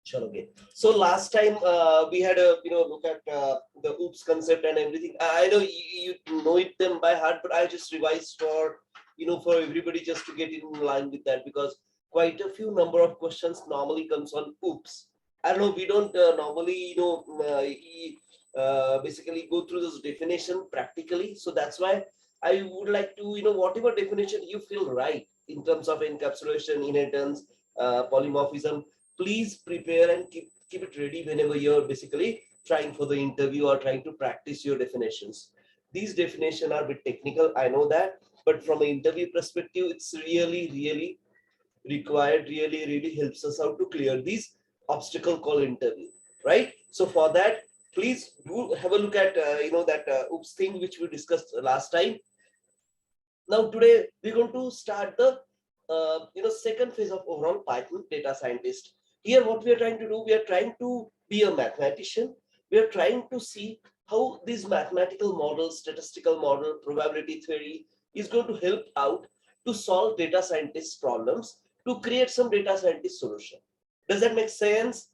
Sure. Okay. So last time we had a look at the OOPS concept and everything. I know you know it them by heart, but I just revised for for everybody just to get in line with that, because quite a few number of questions normally comes on OOPS. I don't know. We don't normally basically go through this definition practically. So that's why I would like to whatever definition you feel right in terms of encapsulation, inheritance, polymorphism, please prepare and keep it ready whenever you're basically trying for the interview or trying to practice your definitions. These definitions are a bit technical, I know that, but from an interview perspective, it's really required, really helps us out to clear these obstacle call interview, right? So for that, please do have a look at that oops thing which we discussed last time. Now today we're going to start the second phase of overall Python data scientist. Here what we are trying to do, we are trying to be a mathematician. We are trying to see how these mathematical models, statistical model, probability theory is going to help out to solve data scientist problems, to create some data scientist solution. Does that make sense?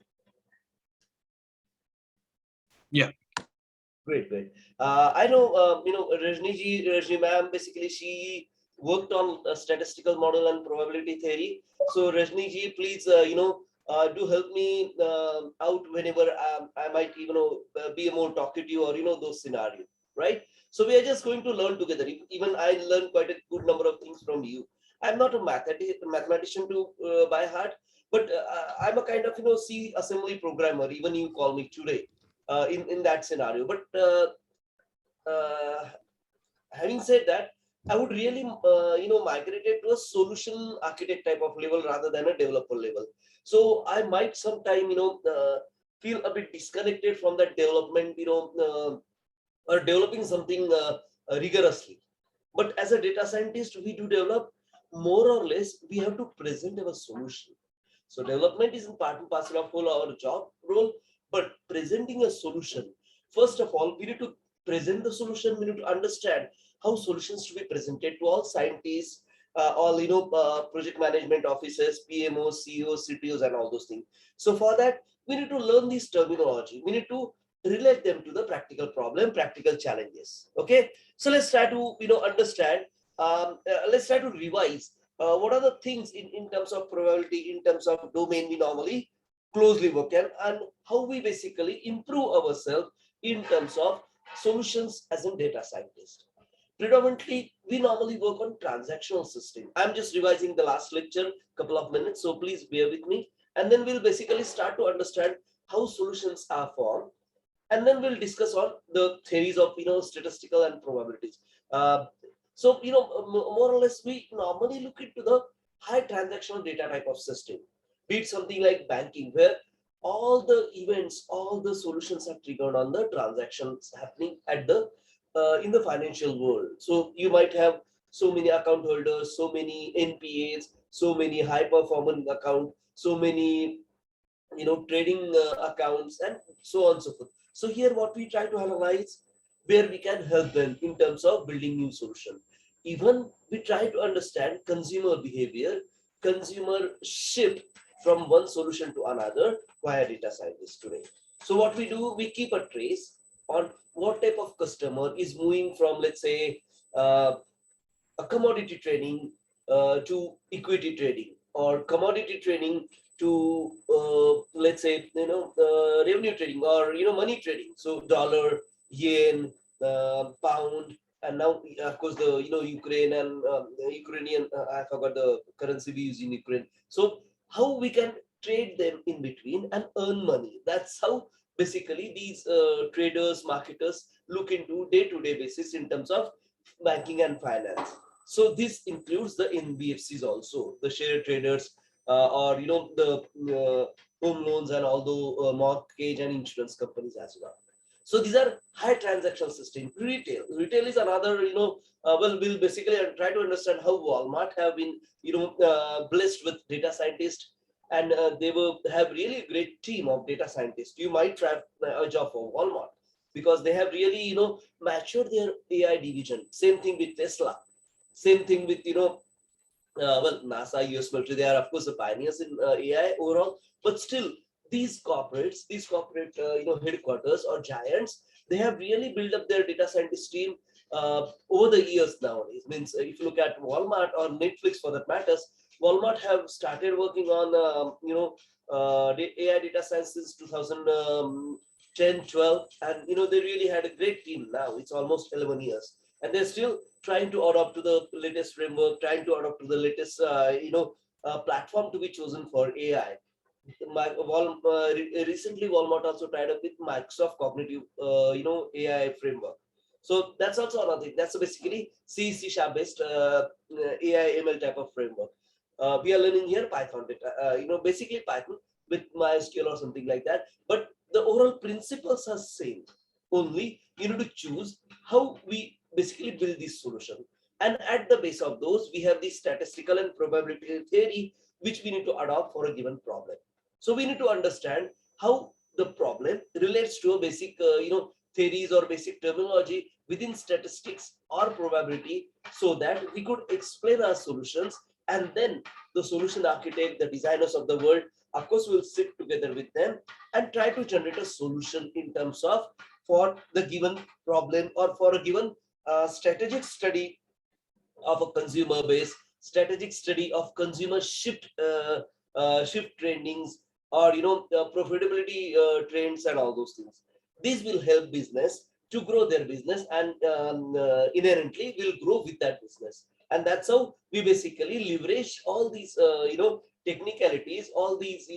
Yeah. Great. I know, Rajni ma'am, basically she worked on a statistical model and probability theory. So Rajni ji, please, do help me out whenever I might, be more talkative or, those scenarios, right? So we are just going to learn together. Even I learned quite a good number of things from you. I'm not a mathematician to by heart, but I'm a kind of, C assembly programmer, even you call me today. In that scenario. But having said that, I would really migrate it to a solution architect type of level rather than a developer level. So I might sometime feel a bit disconnected from that development, or developing something rigorously. But as a data scientist, we do develop more or less. We have to present our solution. So development is part and parcel of whole our job role, but presenting a solution, first of all, we need to present the solution. We need to understand how solutions to be presented to all scientists, all project management officers, PMOs, CEOs, CTOs, and all those things. So for that, we need to learn this terminology. We need to relate them to the practical problem, practical challenges. Okay, so let's try to understand. Let's try to revise what are the things in terms of probability, in terms of domain we normally closely work and how we basically improve ourselves in terms of solutions as a data scientist. Predominantly, we normally work on transactional system. I'm just revising the last lecture, couple of minutes, so please bear with me. And then we'll basically start to understand how solutions are formed. And then we'll discuss on the theories of statistical and probabilities. So more or less we normally look into the high transactional data type of system, be it something like banking, where all the events, all the solutions are triggered on the transactions happening at the in the financial world. So you might have so many account holders, so many NPAs, so many high performing account, so many trading accounts, and so on and so forth. So here what we try to analyze, where we can help them in terms of building new solution. Even we try to understand consumer behavior, consumer shift from one solution to another via data scientists today. So what we do, we keep a trace on what type of customer is moving from, let's say, a commodity trading to equity trading, or commodity trading to let's say revenue trading, or money trading. So dollar, yen, pound, and now of course the Ukraine and the Ukrainian, I forgot the currency we use in Ukraine. So how we can trade them in between and earn money. That's how basically these traders, marketers look into day-to-day basis in terms of banking and finance. So this includes the NBFCs also, the share traders, or the home loans and all the mortgage and insurance companies as well. So these are high transaction system. Retail is another, well, we'll basically try to understand how Walmart have been, blessed with data scientists, and they will have really great team of data scientists. You might try a job for Walmart because they have really, matured their AI division. Same thing with Tesla. Same thing with, well, NASA, US military, they are of course the pioneers in AI overall, but still these corporate headquarters or giants, they have really built up their data scientist team over the years nowadays. Means if you look at Walmart or Netflix for that matters, Walmart have started working on AI data science since 2010, 12, and they really had a great team. Now it's almost 11 years, and they're still trying to adopt to the latest framework, trying to adopt to the latest platform to be chosen for AI. Recently, Walmart also tied up with Microsoft Cognitive, AI framework. So that's also another thing. That's basically C# based AI ML type of framework. We are learning here Python, basically Python with MySQL or something like that. But the overall principles are same. Only you need to choose how we basically build this solution. And at the base of those, we have the statistical and probability theory, which we need to adopt for a given problem. So we need to understand how the problem relates to a basic, theories or basic terminology within statistics or probability, so that we could explain our solutions, and then the solution architect, the designers of the world, of course, will sit together with them and try to generate a solution in terms of for the given problem or for a given strategic study of a consumer base, strategic study of consumer shift trendings, or profitability trends and all those things. These will help business to grow their business, and inherently will grow with that business. And that's how we basically leverage all these technicalities, all these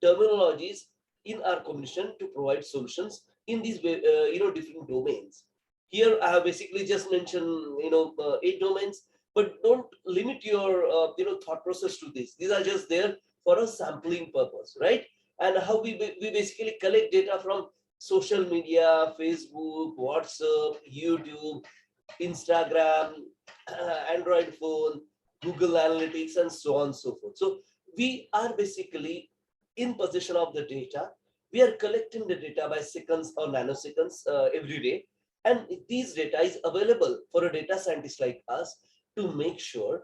terminologies in our commission to provide solutions in these different domains. Here I have basically just mentioned 8 domains, but don't limit your thought process to this. These are just there for a sampling purpose, right? And how we basically collect data from social media, Facebook, WhatsApp, YouTube, Instagram, Android phone, Google Analytics, and so on and so forth. So we are basically in possession of the data. We are collecting the data by seconds or nanoseconds every day. And these data is available for a data scientist like us to make sure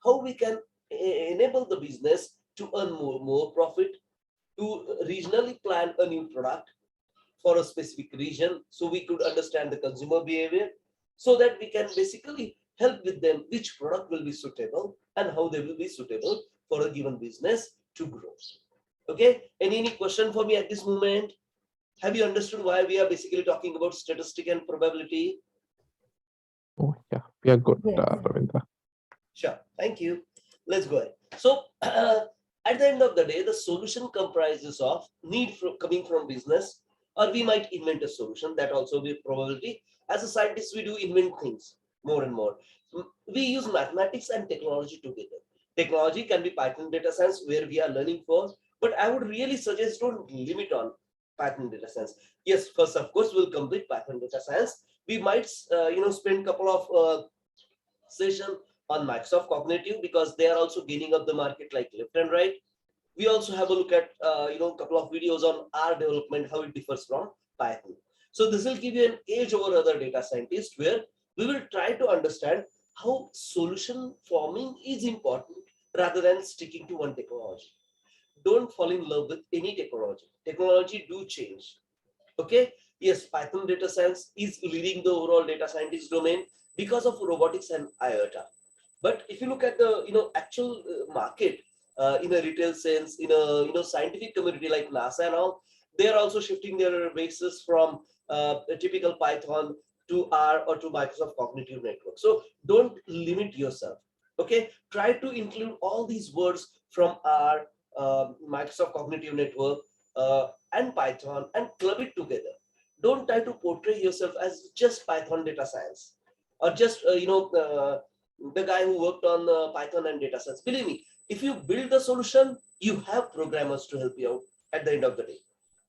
how we can enable the business to earn more profit, to regionally plan a new product for a specific region, so we could understand the consumer behavior, so that we can basically help with them which product will be suitable and how they will be suitable for a given business to grow. Okay, any question for me at this moment? Have you understood why we are basically talking about statistic and probability? Oh, yeah, we are good, Yes. Ravindra. Sure, thank you. Let's go ahead. So at the end of the day, the solution comprises of need coming from business, or we might invent a solution. That also be probability. As a scientist, we do invent things more and more. We use mathematics and technology together. Technology can be Python data science, where we are learning for, but I would really suggest don't limit on Python data science. Yes, first, of course, we'll complete Python data science. We might, spend a couple of session on Microsoft Cognitive, because they are also gaining up the market like left and right. We also have a look at a couple of videos on R development, how it differs from Python. So this will give you an edge over other data scientists, where we will try to understand how solution forming is important rather than sticking to one technology. Don't fall in love with any technology. Technology do change. Okay. Yes, Python data science is leading the overall data scientist domain because of robotics and IoT. But if you look at the actual market in a retail sense, in a scientific community like NASA and all, they are also shifting their bases from a typical Python to R or to Microsoft Cognitive Network. So don't limit yourself. Okay, try to include all these words from R, Microsoft Cognitive Network, and Python, and club it together. Don't try to portray yourself as just Python data science, or just the guy who worked on Python and data science. Believe me, if you build the solution, you have programmers to help you out at the end of the day.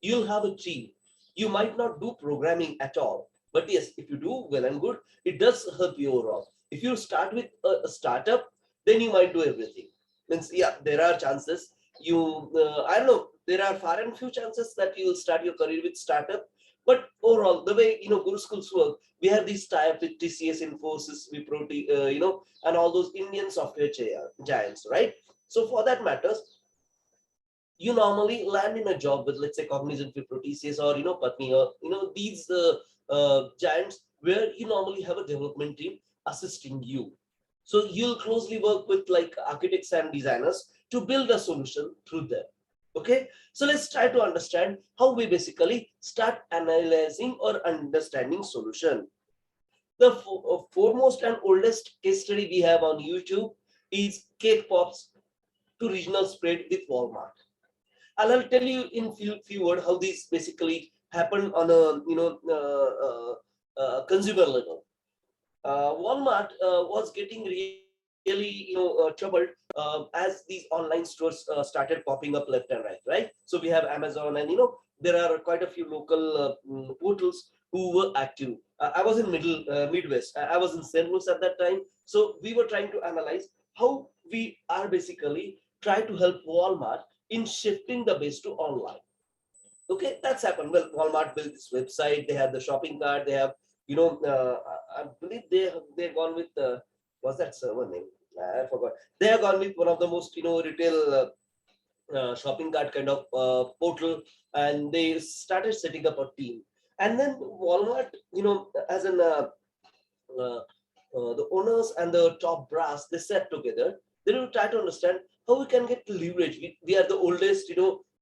You'll have a team. You might not do programming at all, but yes, if you do, well and good, it does help you overall. If you start with a startup, then you might do everything. Means, yeah, there are chances. I don't know, there are far and few chances that you will start your career with startup. But overall, the way GuruSchools work, we have these tie-up with TCS, Infosys, Wipro, and all those Indian software giants, right? So for that matters, you normally land in a job with, let's say, Cognizant, Wipro, TCS, or Patni, or these giants, where you normally have a development team assisting you. So you'll closely work with like architects and designers to build a solution through them. Okay, so let's try to understand how we basically start analyzing or understanding solution. The foremost and oldest case study we have on YouTube is cake pops to regional spread with Walmart. I'll tell you in few words how this basically happened on a consumer level. Walmart was getting really troubled as these online stores started popping up left and right. So we have Amazon, and there are quite a few local portals who were active. I was in Midwest. I was in St. Louis at that time. So we were trying to analyze how we are basically trying to help Walmart in shifting the base to online. Okay, that's happened. Well, Walmart built this website. They have the shopping cart. They have, I believe they've gone with what's that server name? I forgot. They have gone with one of the most retail shopping cart kind of portal, and they started setting up a team. And then Walmart, as an uh, the owners and the top brass, they sat together. They will try to understand how we can get leverage. We are the oldest,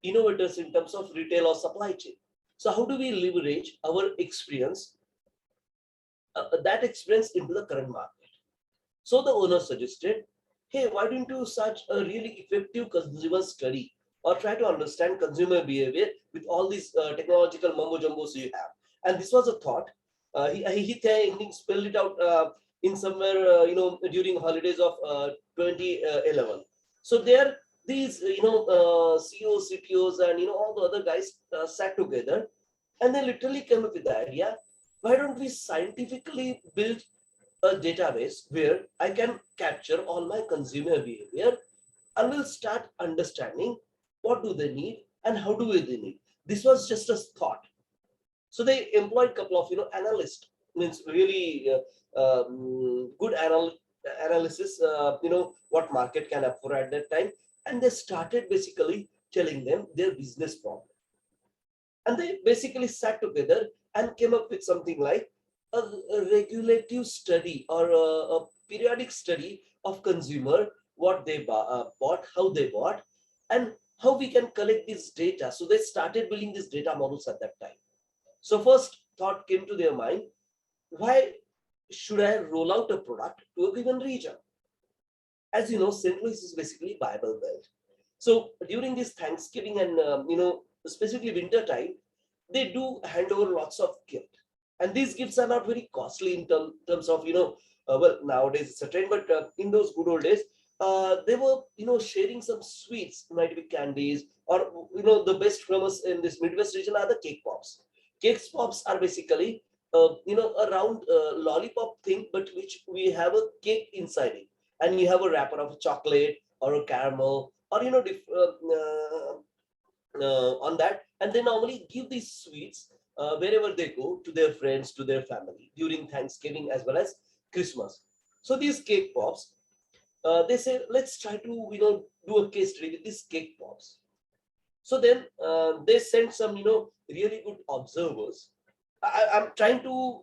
innovators in terms of retail or supply chain. So how do we leverage our experience, that experience into the current market? So the owner suggested, hey, why don't you search a really effective consumer study or try to understand consumer behavior with all these technological mumbo jumbos you have? And this was a thought. He spelled it out in somewhere, during holidays of 2011. So there, these, CEOs, CTOs, and, all the other guys sat together, and they literally came up with the idea, why don't we scientifically build a database where I can capture all my consumer behavior, and will start understanding what do they need and how do they need. This was just a thought. So they employed a couple of analysts, means really good analysis. What market can afford at that time, and they started basically telling them their business problem, and they basically sat together and came up with something like a regulative study or a periodic study of consumer, what they bought, how they bought, and how we can collect this data. So they started building these data models at that time. So first thought came to their mind, why should I roll out a product to a given region? As you know, St. Louis is basically Bible Belt. So during this Thanksgiving and specifically winter time, they do hand over lots of gift, and these gifts are not very costly in terms of well, nowadays it's a trend, but in those good old days, they were sharing some sweets, might be candies, or the best famous in this Midwest region are the cake pops. Cake pops are basically a round lollipop thing, but which we have a cake inside it, and you have a wrapper of chocolate or a caramel, or on that, and they normally give these sweets wherever they go to their friends, to their family during Thanksgiving as well as Christmas. So these cake pops, they say, let's try to do a case study with these cake pops. So then they sent some really good observers. I'm trying to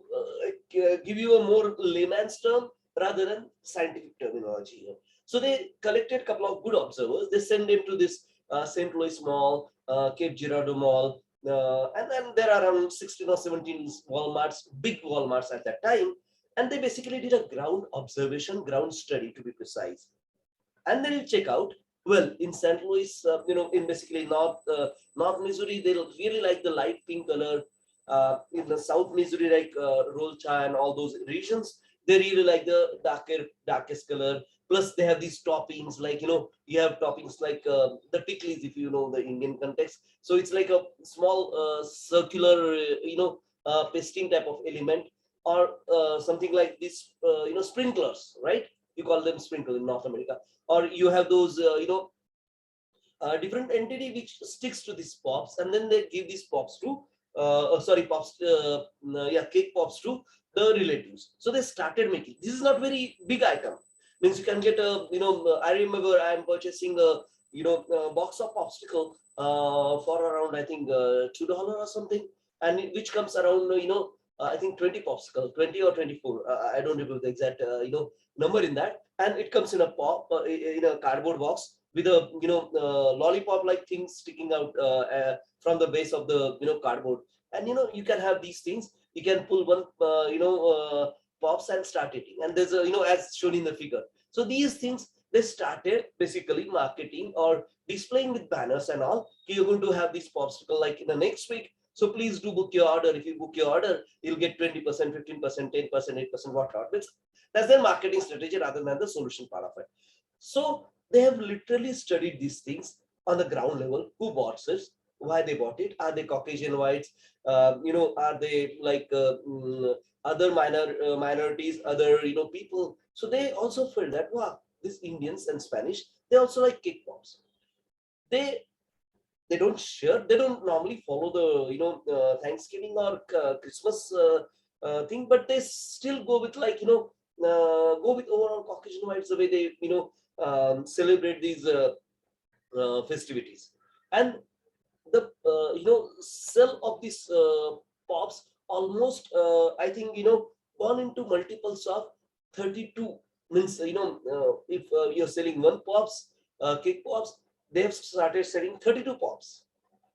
give you a more layman's term rather than scientific terminology here. So they collected a couple of good observers. They sent them to this St. Louis Mall, Cape Girardeau Mall, and then there are around 16 or 17 Walmarts, big Walmarts at that time. And they basically did a ground observation, ground study to be precise. And then you check out, well, in St. Louis, in basically North Missouri, they really like the light pink color. In the South Missouri, like Rolcha and all those regions, they really like the darkest color. Plus, they have these toppings, like you have toppings like the ticklies, if you know the Indian context. So it's like a small circular, pasting type of element, or something like this, sprinklers, right? You call them sprinkle in North America, or you have those, different entity which sticks to these pops, and then they give these pops to, pops, cake pops to the relatives. So they started making. This is not very big item. Means you can get a, I remember I am purchasing box of obstacle for around, I think, $2 or something, and which comes around, I think 20 popsicle, 20 or 24. I don't remember the exact, number in that. And it comes in a in a cardboard box with a, lollipop-like thing sticking out from the base of the, cardboard. And, you can have these things. You can pull one, pops and start eating. And there's a, as shown in the figure. So these things, they started basically marketing or displaying with banners and all. You're going to have this popsicle like in the next week. So please do book your order. If you book your order, you'll get 20%, 15%, 10%, 8%, whatnot. That's their marketing strategy rather than the solution part of it. So they have literally studied these things on the ground level. Who bought this? Why they bought it? Are they Caucasian whites? Are they like other minorities, other people? So they also felt that wow, these Indians and Spanish, they also like cake pops. They don't share. They don't normally follow the Thanksgiving or Christmas thing, but they still go with like go with overall Caucasian whites the way they celebrate these festivities. And the sell of these pops almost I think gone into multiples of 32. Means if you're selling one pops, cake pops, they have started selling 32 pops.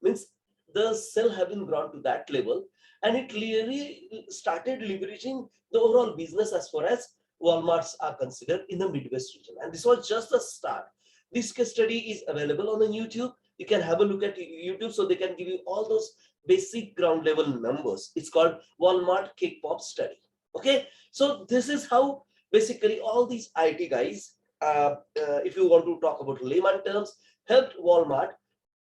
Means the sell have been grown to that level, and it clearly started leveraging the overall business as far as Walmarts are considered in the Midwest region. And this was just the start. This case study is available on the YouTube. You can have a look at YouTube, so they can give you all those basic ground level numbers. It's called Walmart Cake Pop Study. Okay, so this is how basically all these IT guys, if you want to talk about layman terms, helped Walmart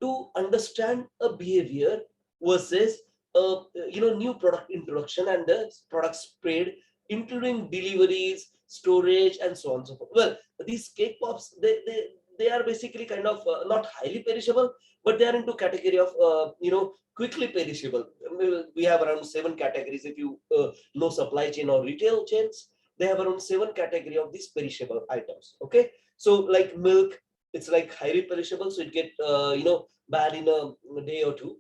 to understand a behavior versus a new product introduction and the product spread, including deliveries, storage, and so on and so forth. Well, these cake pops, they are basically kind of not highly perishable, but they are into category of quickly perishable. We have around 7 categories. If you know supply chain or retail chains, they have around 7 category of these perishable items. Okay, so like milk, it's like highly perishable, so it get bad in a day or two.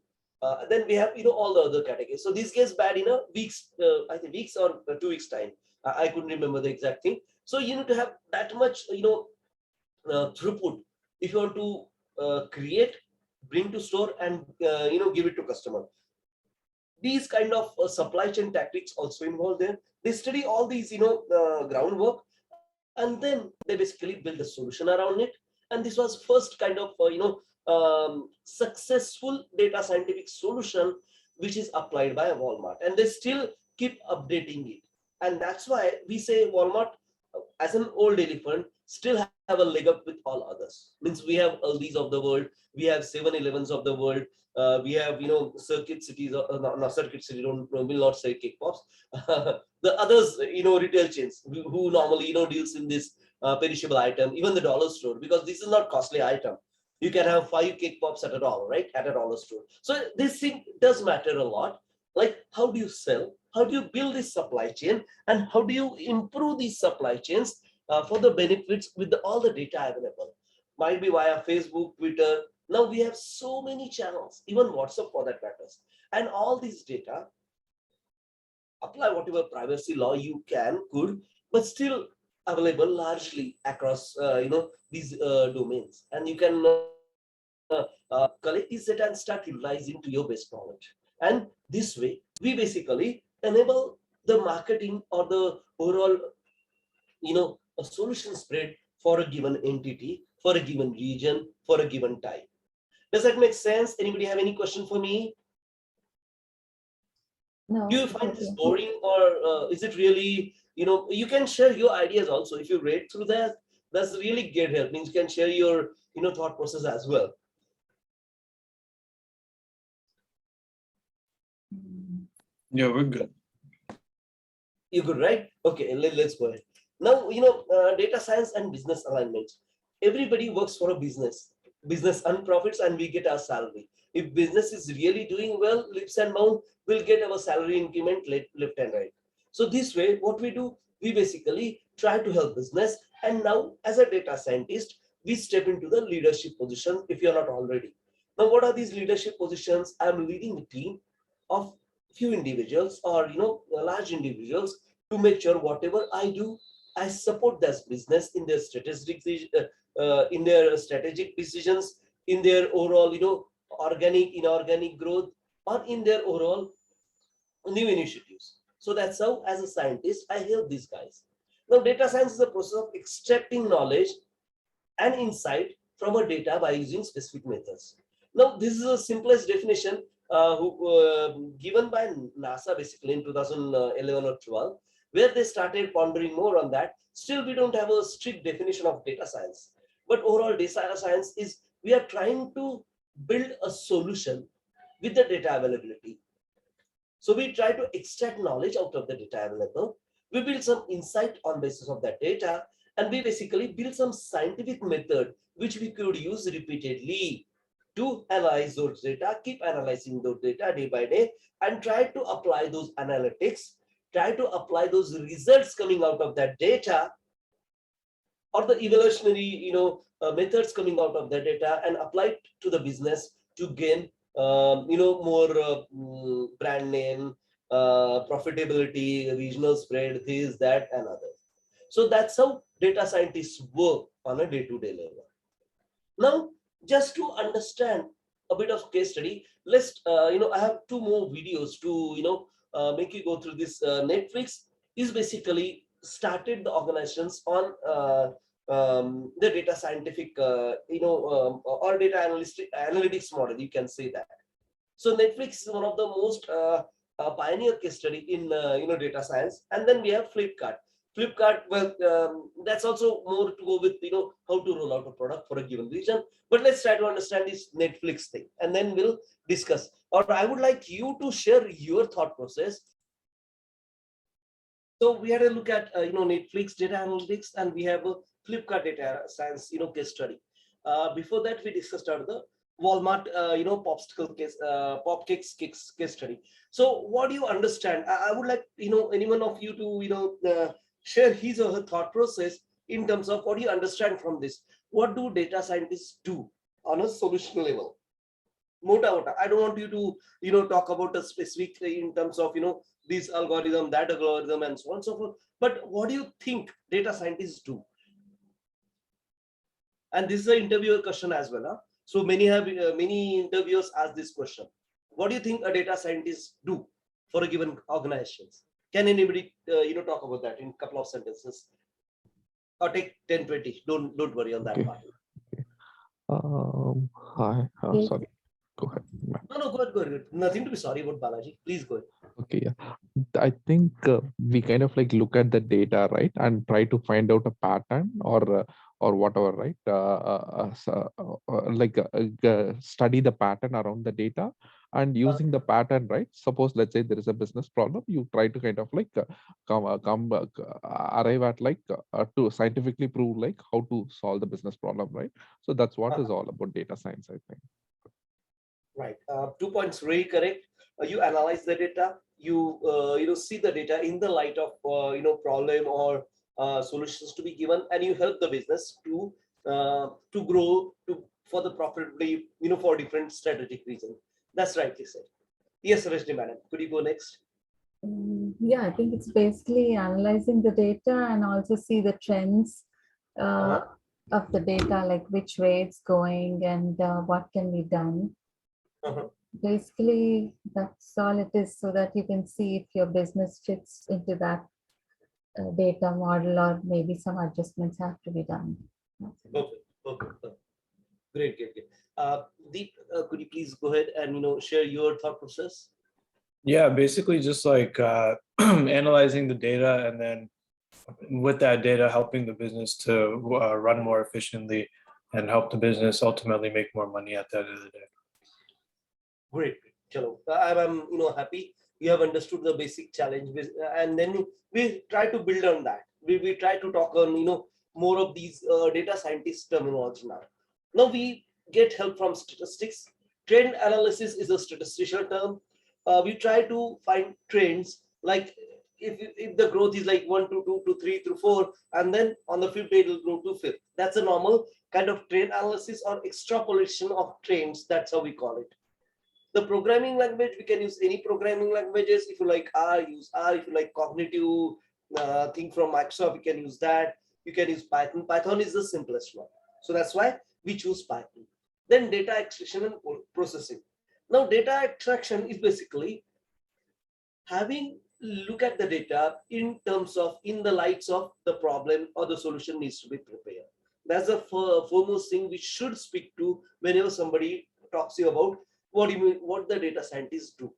Then we have all the other categories. So this gets bad in a weeks, I think weeks or 2 weeks time. I couldn't remember the exact thing. So you need to have that much throughput if you want to create, bring to store, and give it to customer. These kind of supply chain tactics also involved there. They study all these groundwork, and then they basically build a solution around it. And this was first kind of successful data scientific solution which is applied by Walmart, and they still keep updating it. And that's why we say Walmart, as an old elephant, still have a leg up with all others. Means we have Aldi's of the world, we have 7-Elevens of the world, we have circuit cities, not circuit city, will not say cake pops. The others, retail chains who normally deals in this perishable item, even the dollar store, because this is not costly item. You can have 5 cake pops at $1, right? At a dollar store. So this thing does matter a lot. Like, how do you sell? How do you build this supply chain? And how do you improve these supply chains for the benefits with all the data available? Might be via Facebook, Twitter. Now we have so many channels, even WhatsApp for that matters. And all these data, apply whatever privacy law you could, but still available largely across these domains. And you can collect these data and start utilizing to your best knowledge. And this way, we basically enable the marketing or the overall, a solution spread for a given entity, for a given region, for a given time. Does that make sense? Anybody have any question for me? No. Do you find this boring, or is it really, you can share your ideas also. If you read through that, that's really great help. Means you can share your, thought process as well. Yeah, we're good. You're good, right? Okay, let's go ahead. Now, data science and business alignment. Everybody works for a business and profits, and we get our salary. If business is really doing well, leaps and bounds, we'll get our salary increment left and right. So this way, what we do, we basically try to help business. And now, as a data scientist, we step into the leadership position if you're not already. Now, what are these leadership positions? I'm leading a team of few individuals or large individuals to make sure whatever I do, I support this business in their strategic decisions, in their overall organic, inorganic growth, or in their overall new initiatives. So that's how, as a scientist, I help these guys. Now, data science is a process of extracting knowledge and insight from a data by using specific methods. Now, this is the simplest definition given by NASA basically in 2011 or 12, where they started pondering more on that. Still, we don't have a strict definition of data science. But overall, data science is we are trying to build a solution with the data availability. So we try to extract knowledge out of the data available. We build some insight on basis of that data, and we basically build some scientific method which we could use repeatedly to analyze those data, keep analyzing those data day by day, and try to apply those analytics, try to apply those results coming out of that data or the evolutionary methods coming out of the data and apply it to the business to gain more brand name, profitability, regional spread, this, that, and others. So that's how data scientists work on a day-to-day level. Now, just to understand a bit of case study, let's I have two more videos to make you go through this. Netflix is basically started the organizations on the data scientific or data analytics model, you can say that. So Netflix is one of the most pioneer case study in data science. And then we have Flipkart, well, that's also more to go with how to roll out a product for a given region. But let's try to understand this Netflix thing, and then we'll discuss. Or I would like you to share your thought process. So we had a look at Netflix data analytics, and we have a Flipkart data science case study. Before that, we discussed the Walmart popsicle case, popcakes case study. So what do you understand? I would like anyone of you to share his or her thought process in terms of what do you understand from this. What do data scientists do on a solution level? Mota. I don't want you to talk about a specific in terms of this algorithm, that algorithm, and so on and so forth. But what do you think data scientists do? And this is an interviewer question as well. Huh? So many interviewers ask this question. What do you think a data scientist do for a given organization? Can anybody talk about that in a couple of sentences? Or take 10, 20. Don't worry on that part. Hi. Sorry. Go ahead. No, go ahead. Nothing to be sorry about, Balaji. Please go ahead. Okay, yeah. I think we kind of like look at the data, right, and try to find out a pattern or whatever, right? Study the pattern around the data, and using the pattern, right? Suppose, let's say there is a business problem, you try to kind of like arrive at like to scientifically prove like how to solve the business problem, right? So that's what is all about data science, I think. Right. 2 points really correct. You analyze the data. You see the data in the light of problem or solutions to be given, and you help the business to grow for the profitability for different strategic reasons. That's rightly said. Yes, Rajni madam, could you go next? Yeah, I think it's basically analyzing the data and also see the trends of the data, like which way it's going and what can be done. Basically, that's all it is, so that you can see if your business fits into that data model, or maybe some adjustments have to be done. Okay. Great. Deep, could you please go ahead and share your thought process? Yeah, basically just like analyzing the data, and then with that data, helping the business to run more efficiently and help the business ultimately make more money at the end of the day. Great. Chalo. I'm happy you have understood the basic challenge, and then we try to build on that. We try to talk on more of these data scientist terminology now. Now we get help from statistics. Trend analysis is a statistical term. We try to find trends like if the growth is like 1 to 2 to 3 to 4, and then on the fifth day it will grow to fifth. That's a normal kind of trend analysis or extrapolation of trends. That's how we call it. The programming language, we can use any programming languages. If you like R, use R. If you like cognitive thing from Microsoft, you can use that. You can use Python. Python is the simplest one. So that's why we choose Python. Then data extraction and processing. Now data extraction is basically having look at the data in terms of in the lights of the problem or the solution needs to be prepared. That's the foremost thing we should speak to whenever somebody talks to you about what do you mean, what the data scientists do.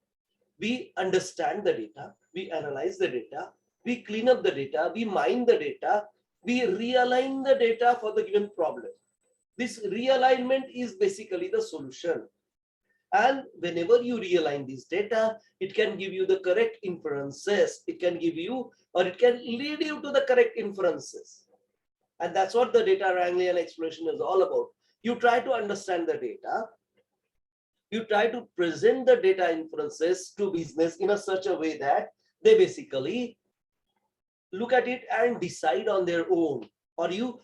We understand the data, we analyze the data, we clean up the data, we mine the data, we realign the data for the given problem. This realignment is basically the solution. And whenever you realign this data, it can give you the correct inferences. It can give you, or it can lead you to the correct inferences. And that's what the data wrangling and exploration is all about. You try to understand the data. You try to present the data inferences to business in a such a way that they basically look at it and decide on their own, or you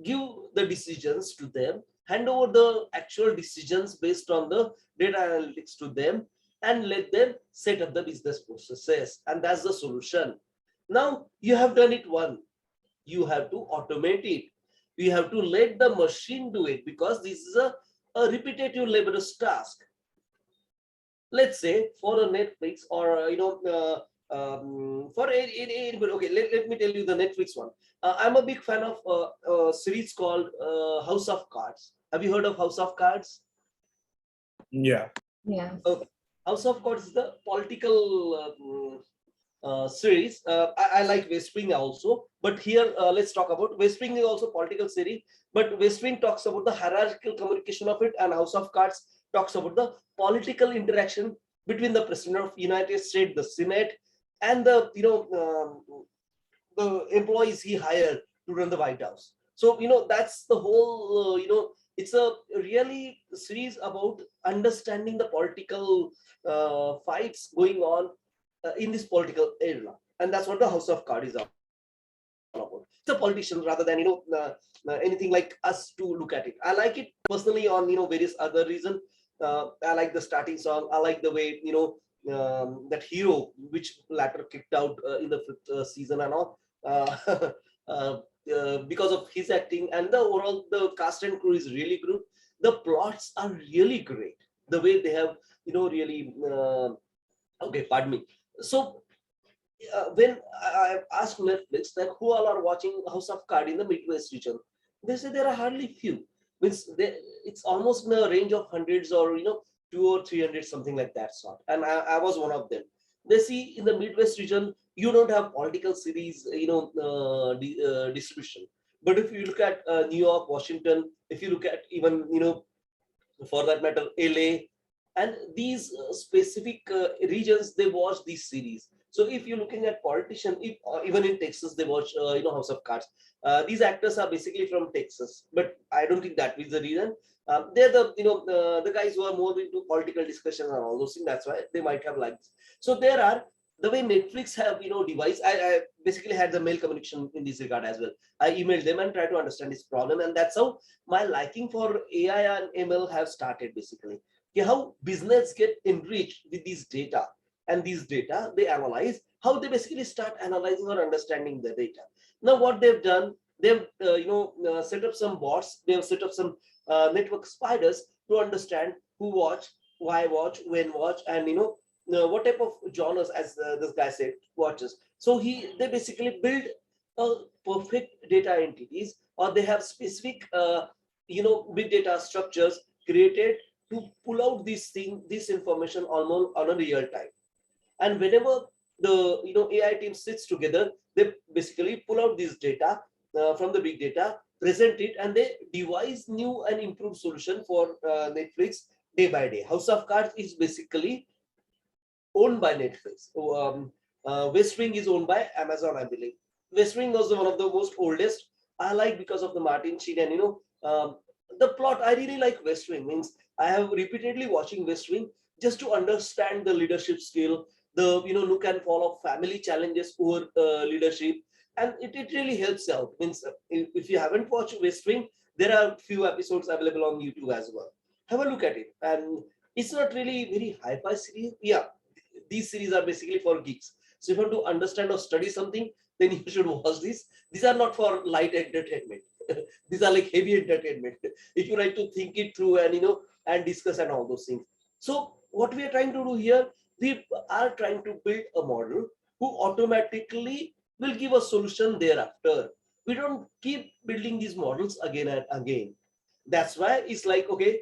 give the decisions to them, hand over the actual decisions based on the data analytics to them, and let them set up the business processes. And that's the solution. Now you have done it one, you have to automate it. You have to let the machine do it, because this is a repetitive laborious task. Let's say for a Netflix or for anybody. Okay, let me tell you the Netflix one. I'm a big fan of a series called House of Cards. Have you heard of House of Cards? Yeah. Yes. Okay. House of Cards is the political series. I like West Wing also, but here let's talk about West Wing is also political series, but West Wing talks about the hierarchical communication of it, and House of Cards talks about the political interaction between the President of United States, the Senate, and the the employees he hired to run the White House. So that's the whole it's a really series about understanding the political fights going on in this political era, and that's what the House of Cards is all about. It's a politician rather than anything like us to look at it. I like it personally on various other reasons. I like the starting song. I like the way that hero, which latter kicked out in the fifth season and all, because of his acting, and the overall the cast and crew is really good. The plots are really great. The way they have really okay, pardon me. So when I asked Netflix that who all are watching House of Cards in the Midwest region, they say there are hardly few. Means it's almost in a range of hundreds or 200 or 300, something like that sort. And I was one of them. They see in the Midwest region you don't have political series distribution. But if you look at New York, Washington, if you look at even for that matter LA, and these specific regions, they watch these series. So if you're looking at politician, if even in Texas they watch House of Cards. These actors are basically from Texas, but I don't think that is the reason. They're the guys who are more into political discussion and all those things. That's why they might have liked. So there are the way Netflix have device. I basically had the mail communication in this regard as well. I emailed them and tried to understand this problem, and that's how my liking for AI and ML have started basically. How business get enriched with these data, and these data they analyze, how they basically start analyzing or understanding the data. Now what they've done, they've set up some bots, they've set up some network spiders to understand who watch, why watch, when watch, and what type of genres, as this guy said, watches. So they basically build a perfect data entities, or they have specific big data structures created to pull out this information almost on a real time. And whenever the AI team sits together, they basically pull out this data from the big data, present it, and they devise new and improved solution for Netflix day by day. House of Cards is basically owned by Netflix. West Wing is owned by Amazon, I believe. West Wing was one of the most oldest. I like because of the Martin Sheen and the plot. I really like West Wing. Means I have repeatedly watching West Wing just to understand the leadership skill, the look and fall of family challenges over leadership, and it really helps out. Means if you haven't watched West Wing, there are few episodes available on YouTube as well. Have a look at it, and it's not really very hi-fi series. Yeah, these series are basically for geeks. So if you want to understand or study something, then you should watch these. These are not for light entertainment. These are like heavy entertainment. If you like to think it through and and discuss and all those things. So what we are trying to do here, we are trying to build a model who automatically will give a solution thereafter. We don't keep building these models again and again. That's why it's like, okay,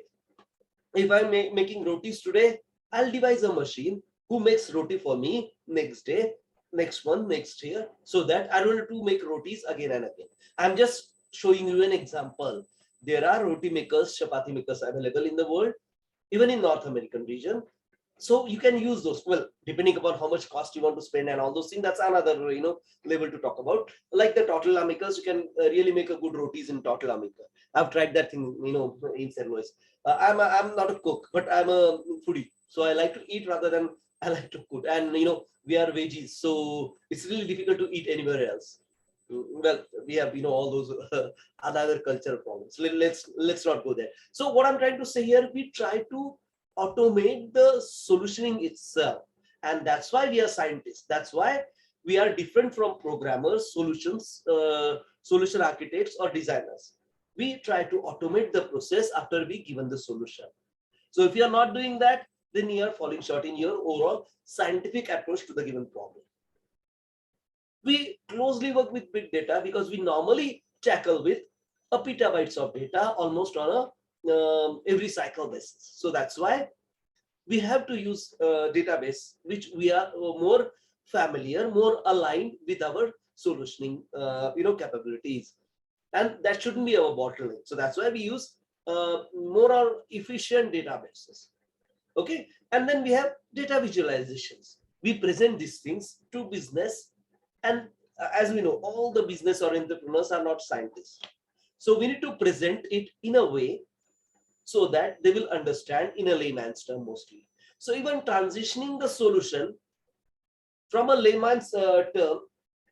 if I'm making rotis today, I'll devise a machine who makes roti for me next day, next month, next year, so that I don't have to make rotis again and again. I'm just showing you an example. There are roti makers, chapati makers available in the world, even in North American region. So you can use those. Well, depending upon how much cost you want to spend and all those things, that's another level to talk about. Like the tortilla makers, you can really make a good rotis in tortilla maker. I've tried that thing, in St. Louis. I'm not a cook, but I'm a foodie. So I like to eat rather than I like to cook. And we are veggies, so it's really difficult to eat anywhere else. Well, we have all those other cultural problems. Let's not go there. So what I'm trying to say here, we try to automate the solutioning itself, and that's why we are scientists. That's why we are different from programmers, solution architects, or designers. We try to automate the process after we given the solution. So if you are not doing that, then you are falling short in your overall scientific approach to the given problem. We closely work with big data because we normally tackle with a petabytes of data almost on a every cycle basis. So that's why we have to use a database which we are more familiar, more aligned with our solutioning capabilities, and that shouldn't be our bottleneck. So that's why we use more efficient databases. Okay, and then we have data visualizations. We present these things to business, and as we know, all the business or entrepreneurs are not scientists. So we need to present it in a way so that they will understand in a layman's term mostly. So even transitioning the solution from a layman's term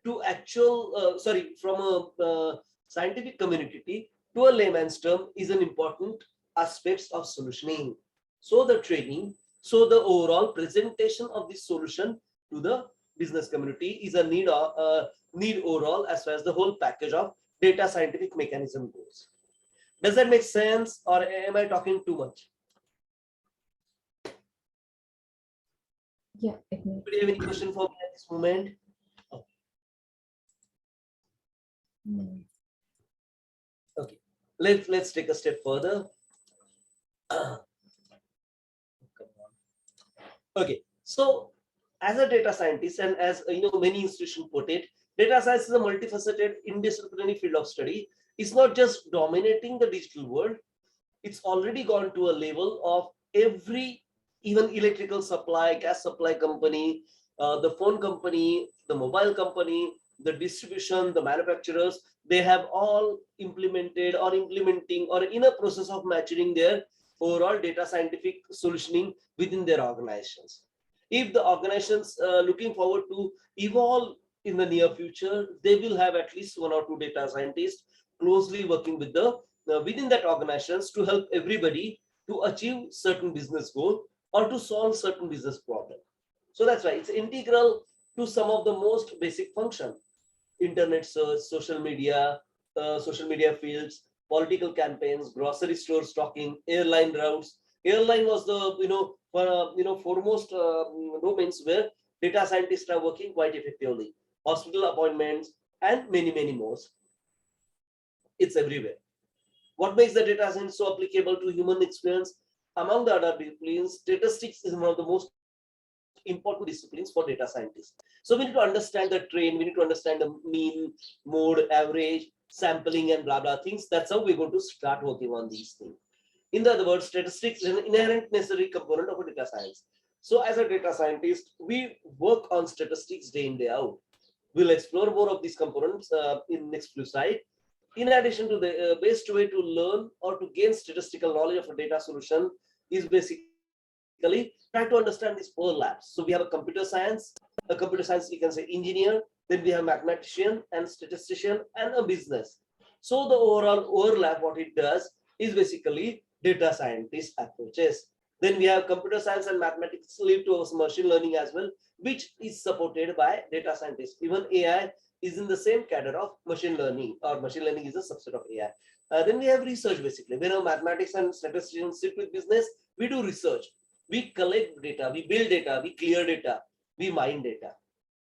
to actual, from a scientific community to a layman's term is an important aspect of solutioning. So the training, so the overall presentation of this solution to the business community is a need overall, as far as the whole package of data scientific mechanism goes. Does that make sense, or am I talking too much? Yeah, it makes. Do you have any question for me at this moment? Oh. Okay, let's take a step further. Okay, so as a data scientist, and as many institutions put it, data science is a multifaceted interdisciplinary field of study. It's not just dominating the digital world. It's already gone to a level of every, even electrical supply, gas supply company, the phone company, the mobile company, the distribution, the manufacturers, they have all implemented or implementing or in a process of maturing their overall data scientific solutioning within their organizations. If the organizations looking forward to evolve in the near future, they will have at least 1 or 2 data scientists closely working with the within that organizations to help everybody to achieve certain business goal or to solve certain business problem. So that's why it's integral to some of the most basic function: internet search, social media fields, political campaigns, grocery store stocking, airline routes. Airline was the foremost domains where data scientists are working quite effectively. Hospital appointments and many more. It's everywhere. What makes the data science so applicable to human experience? Among the other disciplines, statistics is one of the most important disciplines for data scientists. So we need to understand the trend, we need to understand the mean, mode, average, sampling, and blah blah things. That's how we're going to start working on these things. In other words, statistics is an inherent necessary component of a data science. So as a data scientist, we work on statistics day in, day out. We'll explore more of these components in next few slides. In addition to the best way to learn or to gain statistical knowledge of a data solution is basically basically try to understand these overlaps. So we have a computer science, you can say engineer, then we have mathematician and statistician and a business. So the overall overlap, what it does is basically data scientist approaches. Then we have computer science and mathematics lead to machine learning as well, which is supported by data scientists. Even AI is in the same cadre of machine learning, or machine learning is a subset of AI. Then we have research basically. When mathematics and statisticians sit with business, we do research. We collect data, we build data, we clear data, we mine data.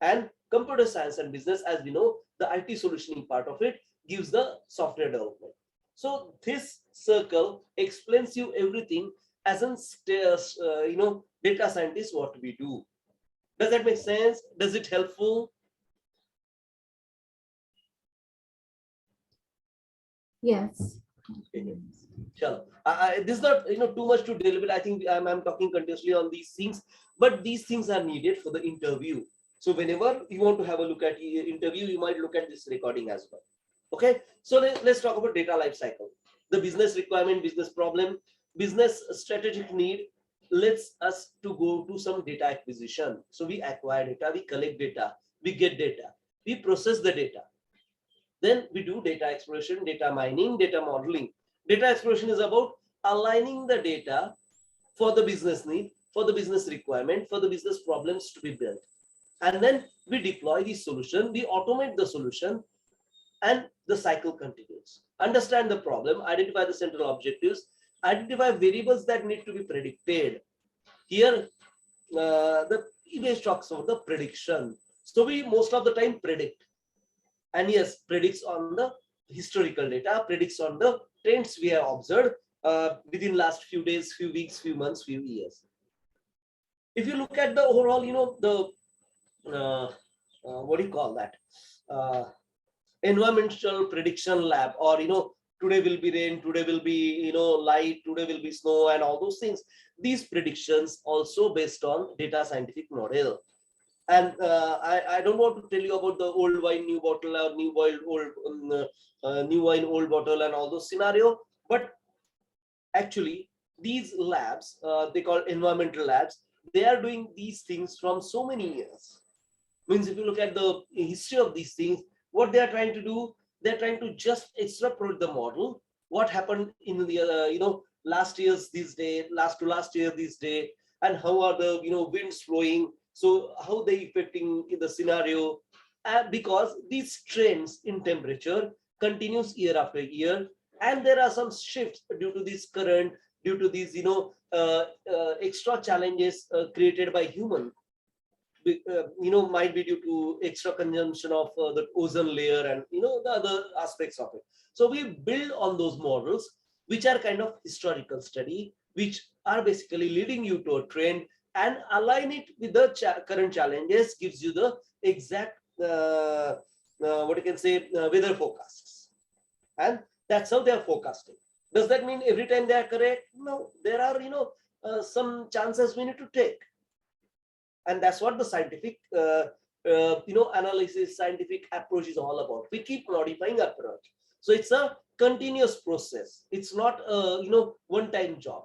And computer science and business, as we know, the IT solutioning part of it gives the software development. So this circle explains you everything as an data scientist what we do. Does that make sense? Does it helpful? Yes. Chalo. This is not too much to deliberate. I think I'm talking continuously on these things, but these things are needed for the interview. So whenever you want to have a look at the interview, you might look at this recording as well. Okay, so let's talk about data life cycle. The business requirement, business problem, business strategic need lets us to go to some data acquisition. So we acquire data, we collect data, we get data, we process the data. Then we do data exploration, data mining, data modeling. Data exploration is about aligning the data for the business need, for the business requirement, for the business problems to be built. And then we deploy the solution, we automate the solution, and the cycle continues. Understand the problem, identify the central objectives, identify variables that need to be predicted. Here, the image talks about the prediction. So we most of the time predict. And yes, predicts on the historical data, predicts on the trends we have observed within last few days, few weeks, few months, few years. If you look at the overall, the what do you call that? Environmental prediction lab, or today will be rain, today will be light, today will be snow, and all those things. These predictions also based on data scientific model. And I don't want to tell you about the old wine, new bottle, or new wine, old bottle, and all those scenario. But actually, these labs, they call environmental labs, they are doing these things from so many years. Means if you look at the history of these things, what they are trying to do, they're trying to just extrapolate the model. What happened in the last year's this day, last year this day, and how are the winds flowing. So how they affecting the scenario, because these trends in temperature continues year after year, and there are some shifts due to this current, due to these extra challenges created by human. Might be due to extra consumption of the ozone layer and the other aspects of it. So we build on those models, which are kind of historical study, which are basically leading you to a trend, and align it with the current challenges, gives you the exact what you can say weather forecasts, and that's how they are forecasting. Does that mean every time they are correct? No, there are some chances we need to take, and that's what the scientific analysis, scientific approach is all about. We keep modifying approach, so it's a continuous process. It's not a one-time job.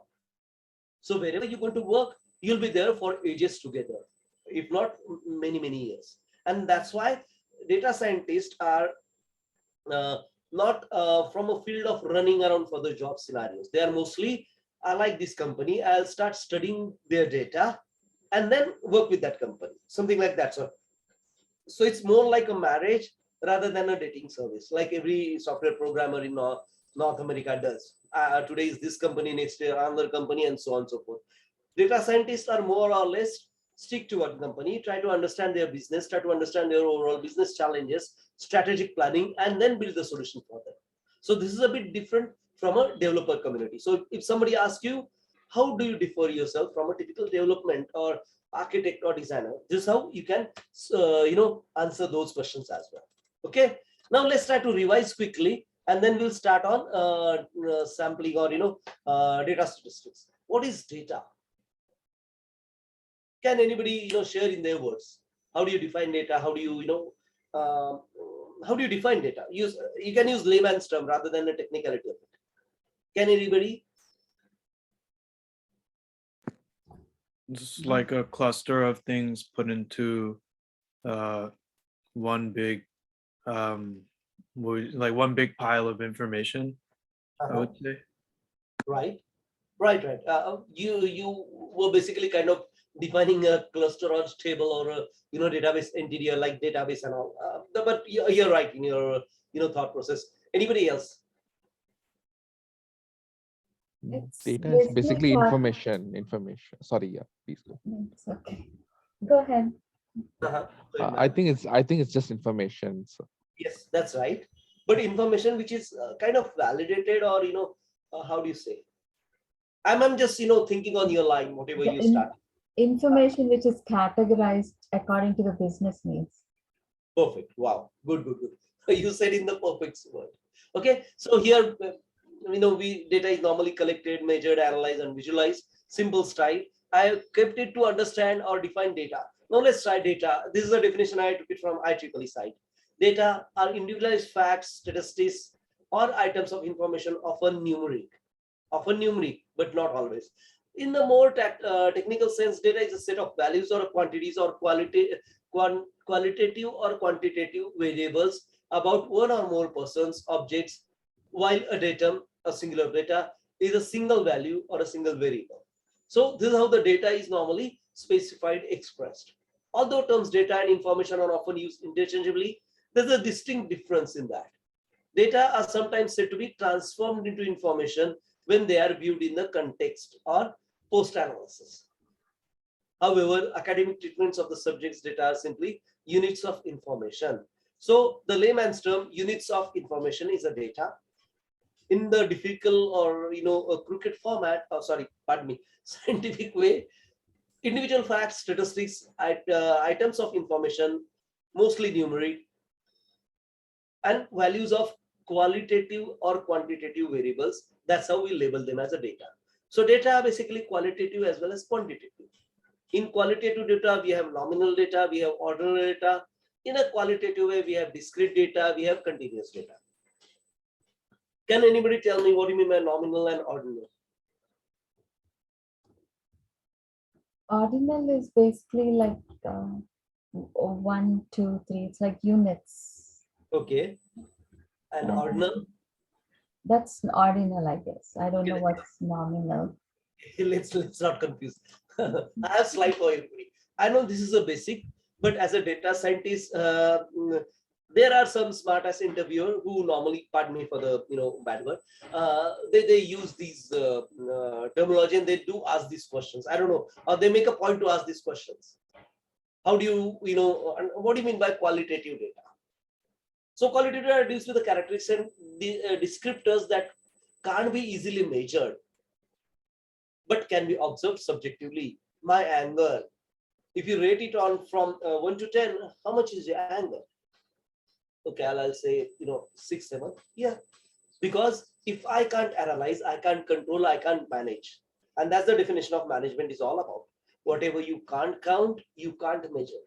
So wherever you're going to work, you'll be there for ages together, if not many years. And that's why data scientists are not from a field of running around for the job scenarios. They are mostly, I like this company, I'll start studying their data and then work with that company, something like that. So it's more like a marriage rather than a dating service, like every software programmer in North America does. Today is this company, next year another company, and so on and so forth. Data scientists are more or less stick to one company, try to understand their business, try to understand their overall business challenges, strategic planning, and then build the solution for them. So this is a bit different from a developer community. So if somebody asks you, how do you differ yourself from a typical development or architect or designer, this is how you can answer those questions as well. Okay, now let's try to revise quickly, and then we'll start on sampling or data statistics. What is data? Can anybody share in their words? How do you define data? How do you how do you define data? You can use layman's term rather than the technicality of it. Can anybody? just like a cluster of things put into one big like one big pile of information, I would say. Right. You were basically kind of defining a cluster or table or a database interior like database and all. But you're right in your thought process. Anybody else? It's Data is basically basically part. information. Sorry, yeah, please go. It's okay. Go ahead. I think it's just information. So. Yes, that's right. But information which is kind of validated, or how do you say? I'm just thinking on your line, whatever The you start. information which is categorized according to the business needs. Perfect. Wow. Good. You said in the perfect word. Okay. So here, data is normally collected, measured, analyzed, and visualized. Simple style. I have kept it to understand or define data. Now let's try data. This is the definition I took it from IEEE site. Data are individualized facts, statistics, or items of information, often numeric, but not always. In the more technical sense, data is a set of values or quantities or qualitative or quantitative variables about one or more persons, objects, while a datum, a singular data, is a single value or a single variable. So this is how the data is normally specified, expressed. Although terms data and information are often used interchangeably, there's a distinct difference in that. Data are sometimes said to be transformed into information when they are viewed in the context or post-analysis. However, academic treatments of the subject's data are simply units of information. So the layman's term, units of information, is a data. In the difficult or a crooked format, scientific way, individual facts, statistics, items of information, mostly numeric, and values of qualitative or quantitative variables. That's how we label them as a data. So data are basically qualitative as well as quantitative. In qualitative data, we have nominal data, we have ordinal data. In a qualitative way, we have discrete data, we have continuous data. Can anybody tell me what do you mean by nominal and ordinal? Ordinal is basically like 1, 2, 3. It's like units. Okay. And ordinal? That's ordinal, I guess. I don't know Okay. what's nominal. Let's not confuse. I have slide for everybody. I know this is a basic, but as a data scientist, there are some smart ass interviewer who normally, pardon me for the bad word, they use these terminology, and they do ask these questions. I don't know, or they make a point to ask these questions. How do you what do you mean by qualitative data? So qualitative data deals with the characteristics and the descriptors that can't be easily measured, but can be observed subjectively. My anger, if you rate it on from 1 to 10, how much is your anger? Okay, I'll say 6, 7. Yeah, because if I can't analyze, I can't control, I can't manage, and that's the definition of management is all about. Whatever you can't count, you can't measure.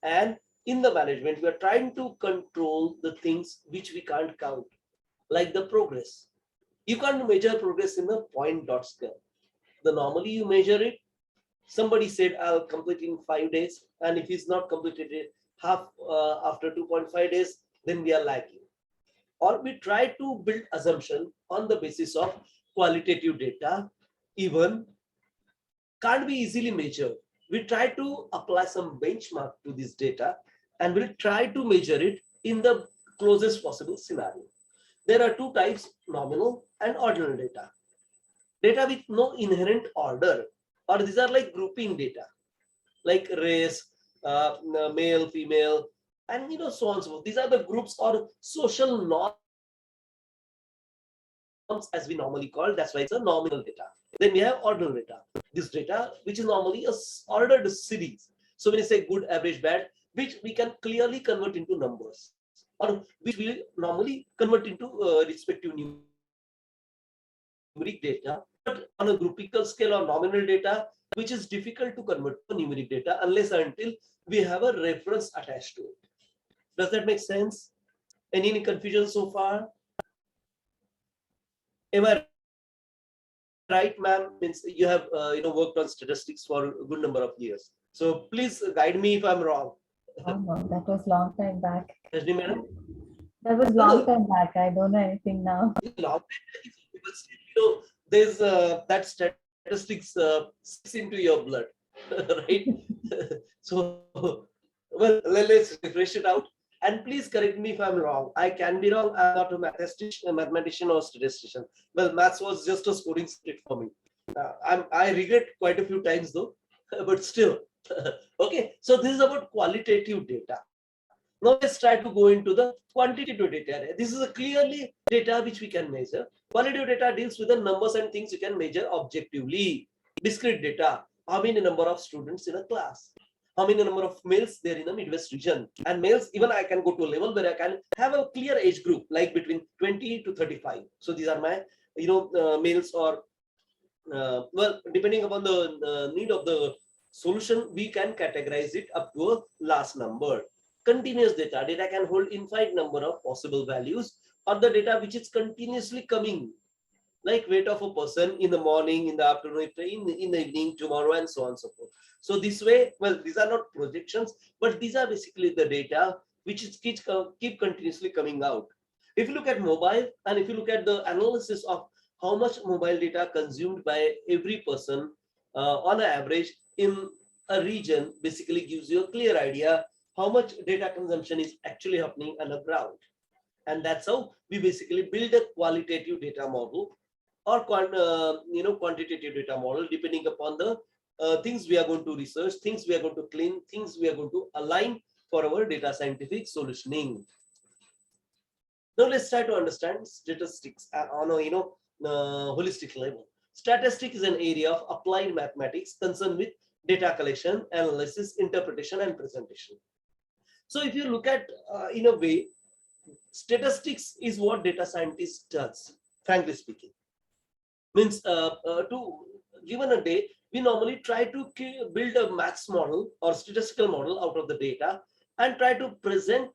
And in the management, we are trying to control the things which we can't count, like the progress. You can't measure progress in a point dot scale. The normally you measure it. Somebody said I'll complete in 5 days, and if he's not completed it half after 2.5 days, then we are lagging. Or we try to build assumption on the basis of qualitative data, even can't be easily measured. We try to apply some benchmark to this data, and we'll try to measure it in the closest possible scenario. There are two types, nominal and ordinal data. Data with no inherent order, or these are like grouping data, like race, male, female, and so on and so forth. These are the groups or social norms as we normally call. That's why it's a nominal data. Then we have ordinal data. This data, which is normally a ordered series. So when you say good, average, bad, which we can clearly convert into numbers, or which we normally convert into respective numeric data, but on a groupical scale or nominal data, which is difficult to convert to numeric data unless until we have a reference attached to it. Does that make sense? Any confusion so far? Am I right, ma'am? Means you have worked on statistics for a good number of years. So please guide me if I'm wrong. Oh no, that was long time back. Rajni madam? That was No, long no, time back. I don't know anything now. long time, but still, there's that statistics seeps into your blood, right? So, well, let's refresh it out. And please correct me if I'm wrong. I can be wrong. I'm not a mathematician or statistician. Well, maths was just a scoring subject for me. I regret quite a few times though, but still. Okay, so this is about qualitative data. Now let's try to go into the quantitative data. This is a clearly data which we can measure. Qualitative data deals with the numbers and things you can measure objectively. Discrete data, how many number of students in a class, how many number of males there in the Midwest region. And males, even I can go to a level where I can have a clear age group, like between 20 to 35. So these are my, males, or well, depending upon the need of the solution, we can categorize it up to a last number. Continuous data can hold infinite number of possible values, or the data which is continuously coming, like weight of a person in the morning, in the afternoon, in the evening, tomorrow, and so on and so forth. So this way, well, these are not projections, but these are basically the data which is keep continuously coming out. If you look at mobile, and if you look at the analysis of how much mobile data consumed by every person on an average in a region, basically gives you a clear idea how much data consumption is actually happening on the ground. And that's how we basically build a qualitative data model, or quantitative data model, depending upon the things we are going to research, things we are going to clean, things we are going to align for our data scientific solutioning. Now let's try to understand statistics on a holistic level. Statistics is an area of applied mathematics concerned with data collection, analysis, interpretation, and presentation. So if you look at in a way, statistics is what data scientist does, frankly speaking. Means to given a day, we normally try to build a maths model or statistical model out of the data and try to present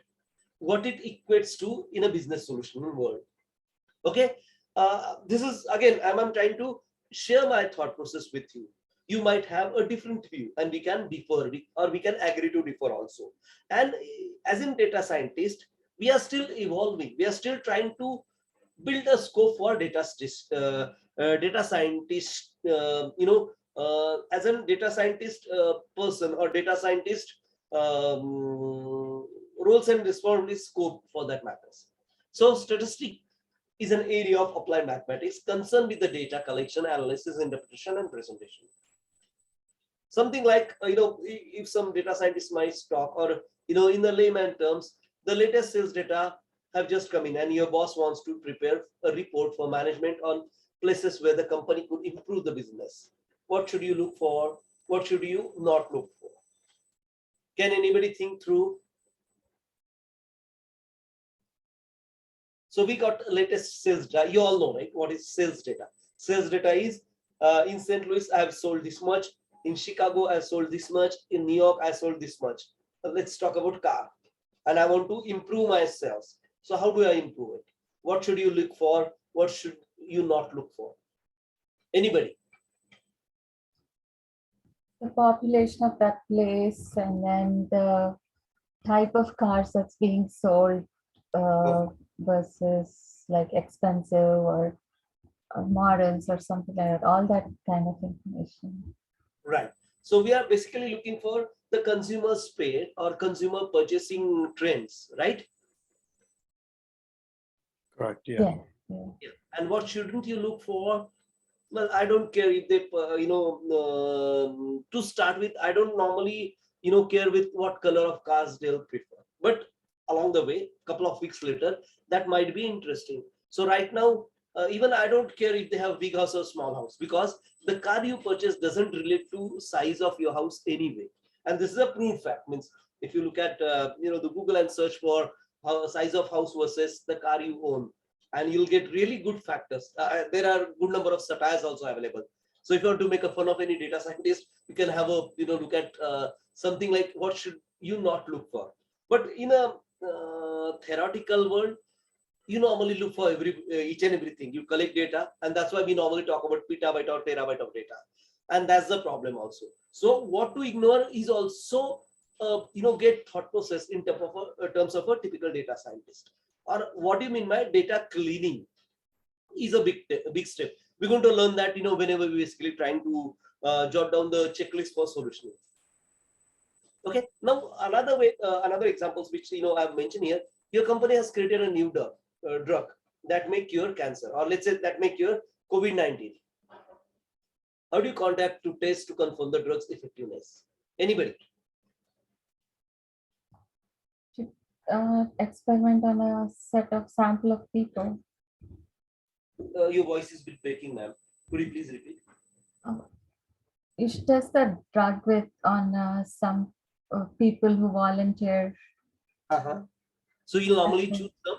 what it equates to in a business solution world. Okay, this is again, I'm trying to share my thought process with you. You might have a different view, and we can differ, or we can agree to differ also. And as in data scientist, we are still evolving. We are still trying to build a scope for data scientist. As a data scientist person, or data scientist roles and responsibility scope for that matters. So statistics is an area of applied mathematics concerned with the data collection, analysis, interpretation, and presentation. Something like, if some data scientists might talk, or, in the layman terms, the latest sales data have just come in, and your boss wants to prepare a report for management on places where the company could improve the business. What should you look for? What should you not look for? Can anybody think through? So we got latest sales data. You all know, right? What is sales data? Sales data is in St. Louis, I have sold this much. In Chicago, I sold this much. In New York, I sold this much. Let's talk about car. And I want to improve my sales. So how do I improve it? What should you look for? What should you not look for? Anybody? The population of that place, and then the type of cars that's being sold versus like expensive or models or something like that. All that kind of information. Right. So we are basically looking for the consumer spend or consumer purchasing trends, right? Correct. Yeah. Yeah. And what shouldn't you look for? Well, I don't care if they, to start with, I don't normally, care with what color of cars they'll prefer. But along the way, a couple of weeks later, that might be interesting. So right now, even I don't care if they have big house or small house, because the car you purchase doesn't relate to size of your house anyway. And this is a proven fact. Means if you look at, the Google and search for size of house versus the car you own, and you'll get really good factors. There are good number of satires also available. So if you want to make a fun of any data scientist, you can have a, look at something like what should you not look for. But in a theoretical world, you normally look for each and everything. You collect data, and that's why we normally talk about petabyte or terabyte of data, and that's the problem also. So what to ignore is also get thought process in terms of a typical data scientist. Or what do you mean by data cleaning? Is a big step. We're going to learn that whenever we basically trying to jot down the checklist for solutioning. Okay. Now another examples which I've mentioned here. Your company has created a new drug that may cure cancer, or let's say that may cure COVID-19. How do you contact to test to confirm the drug's effectiveness? Anybody? Experiment on a set of sample of people. Your voice is breaking, ma'am. Could you please repeat? You should test the drug on some people who volunteer. So you normally choose the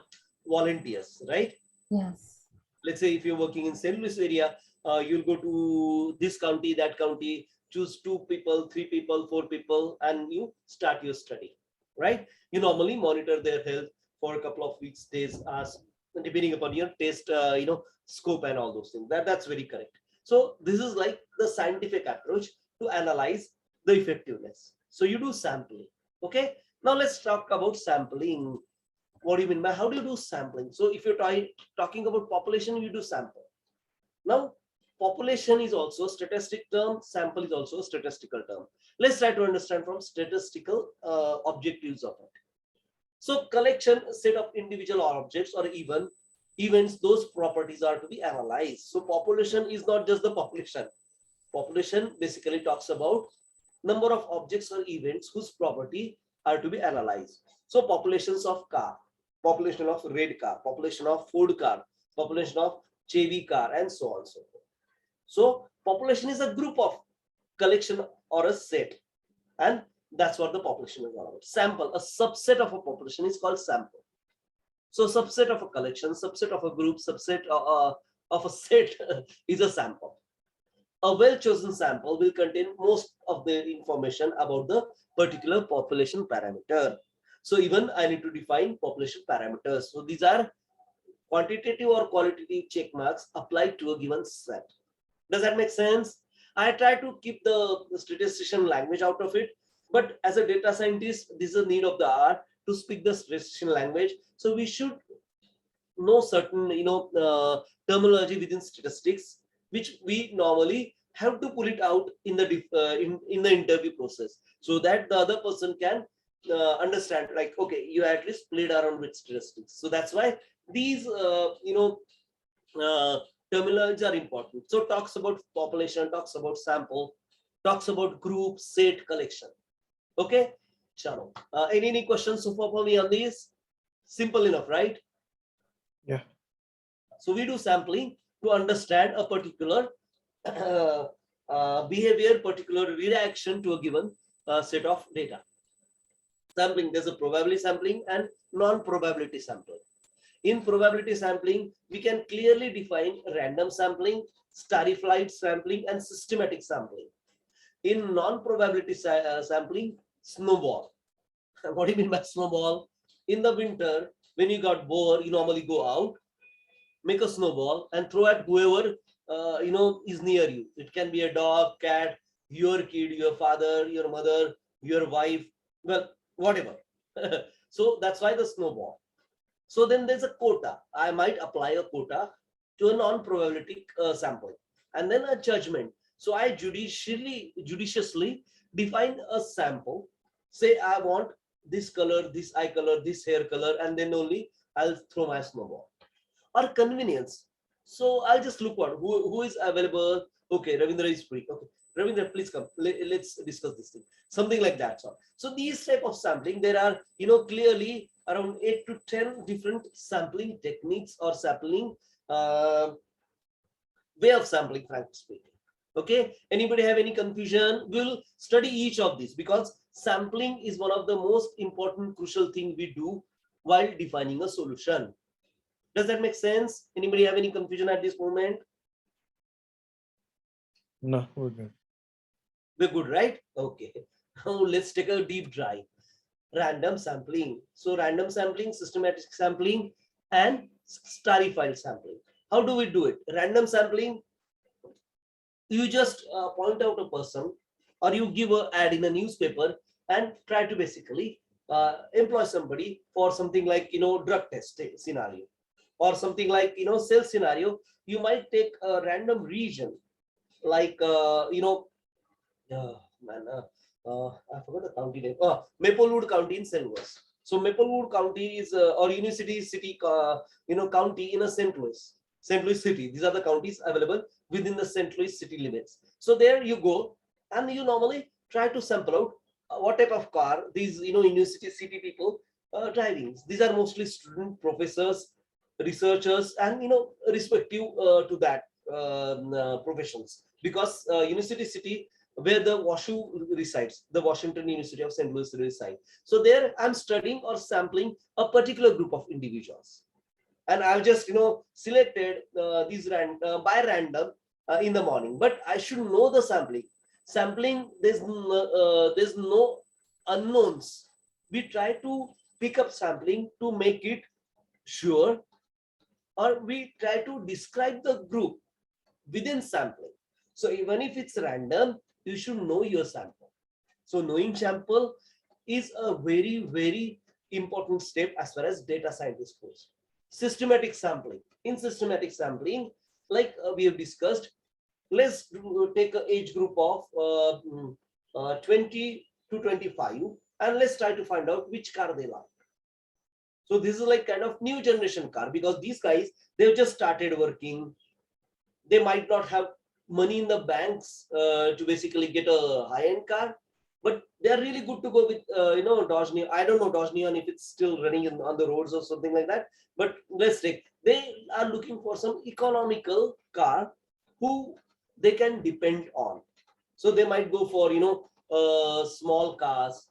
volunteers, right? Yes. Let's say if you're working in St. Louis area, you'll go to this county, that county, choose 2 people, 3 people, 4 people, and you start your study, right? You normally monitor their health for a couple of weeks, days, hours, depending upon your test, scope and all those things. That's very correct. So this is like the scientific approach to analyze the effectiveness. So you do sampling. Okay. Now let's talk about sampling. What do you mean by how do you do sampling? So if you're talking about population, you do sample. Now, population is also a statistic term. Sample is also a statistical term. Let's try to understand from statistical objectives of it. So collection, set of individual objects or even events, those properties are to be analyzed. So population is not just the population. Population basically talks about number of objects or events whose property are to be analyzed. So populations of car, population of red car, population of Ford car, population of Chevy car, and so on and so forth. So population is a group of collection or a set, and that's what the population is all about. Sample, a subset of a population is called sample. So subset of a collection, subset of a group, subset of a set is a sample. A well-chosen sample will contain most of the information about the particular population parameter. So even I need to define population parameters. So these are quantitative or qualitative check marks applied to a given set. Does that make sense? I try to keep the statistician language out of it, but as a data scientist, this is a need of the hour to speak the statistician language. So we should know certain terminology within statistics, which we normally have to pull it out in the in the interview process, so that the other person can understand, like, okay, you at least played around with statistics. So that's why these terminologies are important. So talks about population, talks about sample, talks about group, set, collection. Okay, chalo. Any questions so far for me on these? Simple enough, right? Yeah. So we do sampling to understand a particular behavior, particular reaction to a given set of data. Sampling, there's a probability sampling and non-probability sampling. In probability sampling, we can clearly define random sampling, stratified sampling, and systematic sampling. In non-probability sampling, snowball. What do you mean by snowball? In the winter, when you got bored, you normally go out, make a snowball, and throw at whoever is near you. It can be a dog, cat, your kid, your father, your mother, your wife, well, whatever. So that's why the snowball. So then there's a quota. I might apply a quota to a non-probability sample, and then a judgment. So I judiciously define a sample. Say I want this color, this eye color, this hair color, and then only I'll throw my snowball. Or convenience. So I'll just look what who is available. Okay, Ravindra is free. Okay, Ravindra, please come. Let's discuss this thing. Something like that. So these type of sampling, there are clearly around 8 to 10 different sampling techniques or sampling way of sampling, frankly speaking. Okay, anybody have any confusion? We'll study each of these because sampling is one of the most important, crucial thing we do while defining a solution. Does that make sense? Anybody have any confusion at this moment? No, we're good. We're good, right? Okay. Now let's take a deep dive. Random sampling. So random sampling, systematic sampling, and starry file sampling. How do we do it? Random sampling, you just point out a person, or you give an ad in a newspaper and try to basically employ somebody for something like, drug test scenario, or something like, sales scenario. You might take a random region like, man, I forgot the county name. Maplewood County in St. Louis. So Maplewood County is, or University City, county in a St. Louis City. These are the counties available within the St. Louis city limits. So there you go, and you normally try to sample out what type of car these, university city people driving. These are mostly student, professors, researchers, and respective to that professions, because university city where the WashU resides, the Washington University of St. Louis resides. So there I'm studying or sampling a particular group of individuals, and I've just selected these by random in the morning. But I should know the sampling. There's no unknowns. We try to pick up sampling to make it sure, or we try to describe the group within sampling. So even if it's random, you should know your sample. So knowing sample is a very, very important step as far as data scientist goes. Systematic sampling. In systematic sampling, like we have discussed, let's take an age group of 20 to 25, and let's try to find out which car they like. So this is like kind of new generation car, because these guys, they've just started working. They might not have money in the banks to basically get a high-end car, but they are really good to go with Dodge Neon. I don't know Dodge Neon if it's still running on the roads or something like that, but let's take, they are looking for some economical car who they can depend on. So they might go for small cars,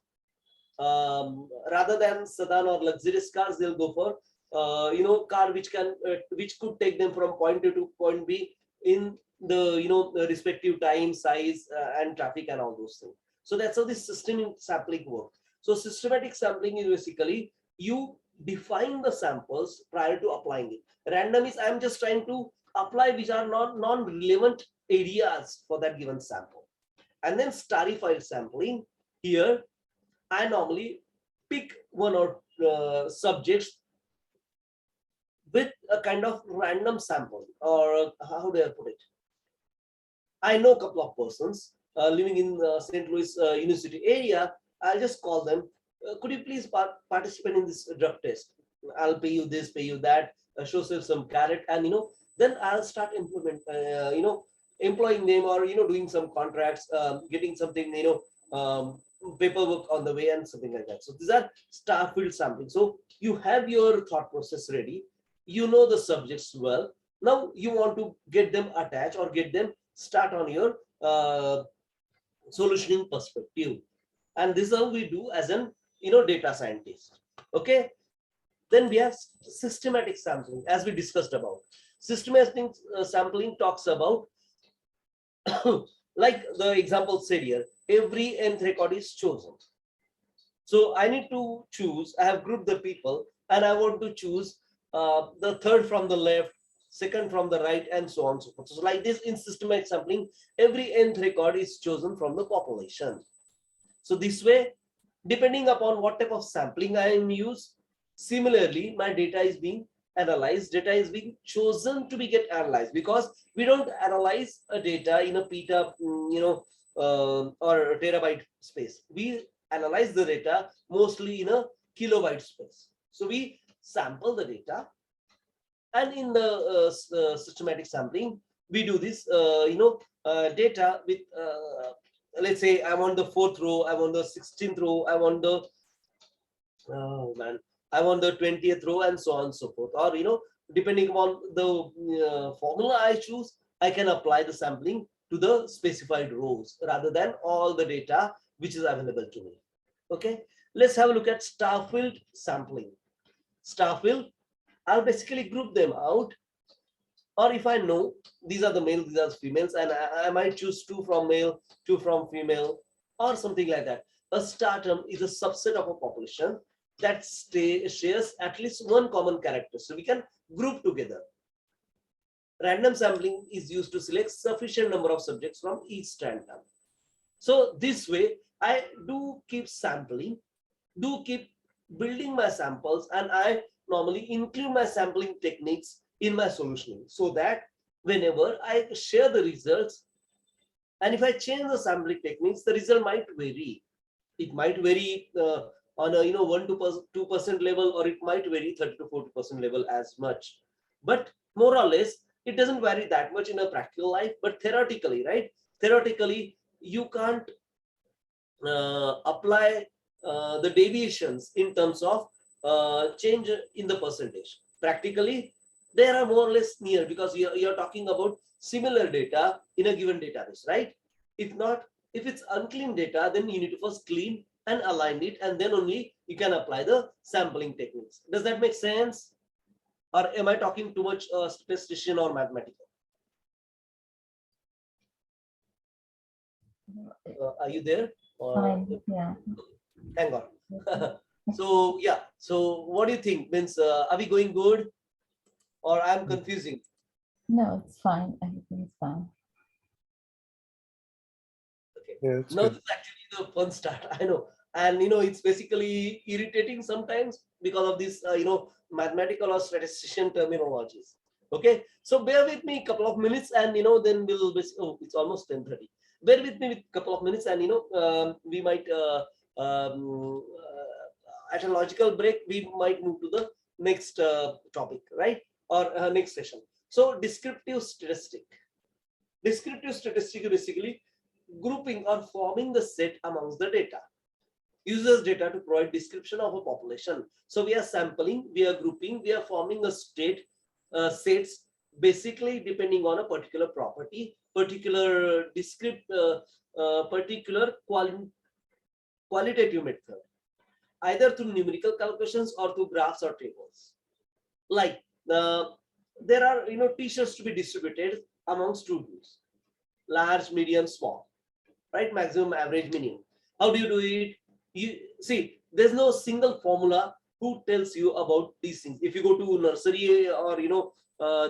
rather than sedan or luxurious cars. They'll go for car which could take them from point A to point B in the the respective time, size, and traffic and all those things. So that's how this systematic sampling works. So systematic sampling is basically you define the samples prior to applying it. Random is I'm just trying to apply which are non-relevant areas for that given sample. And then starry file sampling, here I normally pick one or subjects with a kind of random sample, or how do I put it? I know a couple of persons living in St. Louis University area. I'll just call them. Could you please participate in this drug test? I'll pay you this, pay you that. Show some carrot, and then I'll start employing them, or doing some contracts, getting something paperwork on the way and something like that. So these are star field sampling. So you have your thought process ready. You know the subjects well. Now you want to get them attached or get them start on your solutioning perspective. And this is how we do as an data scientist. Okay. Then we have systematic sampling, as we discussed about. Systematic sampling talks about like the example said here, every nth record is chosen. So I need to choose, I have grouped the people, and I want to choose the third from the left, second from the right, and so on and so forth. So like this, in systematic sampling, every nth record is chosen from the population. So this way, depending upon what type of sampling I am used, similarly, my data is being analyzed, data is being chosen to be get analyzed, because we don't analyze a data in a peta, or a terabyte space. We analyze the data mostly in a kilobyte space. So we sample the data, and in the systematic sampling, we do this, data with, let's say I want the 4th row, I want the 16th row, I want the, I want the 20th row, and so on and so forth. Or, depending on the formula I choose, I can apply the sampling to the specified rows rather than all the data which is available to me. Okay, let's have a look at star field sampling. Star field, I'll basically group them out. Or if I know these are the males, these are the females, and I might choose 2 from male, 2 from female, or something like that. A star term is a subset of a population that shares at least one common character. So we can group together. Random sampling is used to select sufficient number of subjects from each strand term. So this way, I do keep sampling, do keep building my samples, and I normally include my sampling techniques in my solutioning so that whenever I share the results, and if I change the sampling techniques, the result might vary. It might vary on a 1 to 2% level, or it might vary 30 to 40% level as much. But more or less, it doesn't vary that much in a practical life. But theoretically, right? Theoretically, you can't apply the deviations in terms of change in the percentage. Practically, they are more or less near, because you're talking about similar data in a given database, right? If not, if it's unclean data, then you need to first clean and align it, and then only you can apply the sampling techniques. Does that make sense? Or am I talking too much statistician or mathematical? Are you there? Fine. Yeah. Hang on. So yeah, so what do you think? Means are we going good, or I'm confusing? No, it's fine. Everything's fine. Okay. Yeah, it's Now good. this is actually the fun start. I know, and it's basically irritating sometimes because of this mathematical or statistician terminologies. Okay, so bear with me a couple of minutes, and then we'll be, oh, it's almost 10:30. Bear with me with a couple of minutes, and we might at a logical break, we might move to the next topic, right? Or next session. So descriptive statistic. Descriptive statistic is basically grouping or forming the set amongst the data. Uses data to provide description of a population. So we are sampling, we are grouping, we are forming a sets basically depending on a particular property, particular particular qualitative method, either through numerical calculations or through graphs or tables. Like there are t-shirts to be distributed amongst two groups: large, medium, small, right? Maximum, average, minimum. How do you do it? You see, there's no single formula who tells you about these things. If you go to nursery or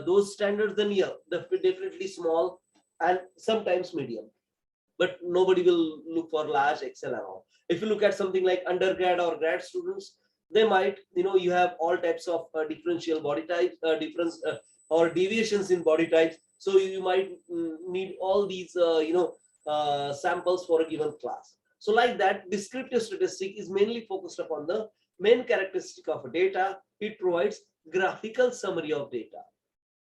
those standards, then yeah, definitely small and sometimes medium, but nobody will look for large, Excel and all. If you look at something like undergrad or grad students, they might, you have all types of differential body types, difference or deviations in body types. So you might need all these, samples for a given class. So like that, descriptive statistic is mainly focused upon the main characteristic of a data. It provides graphical summary of data.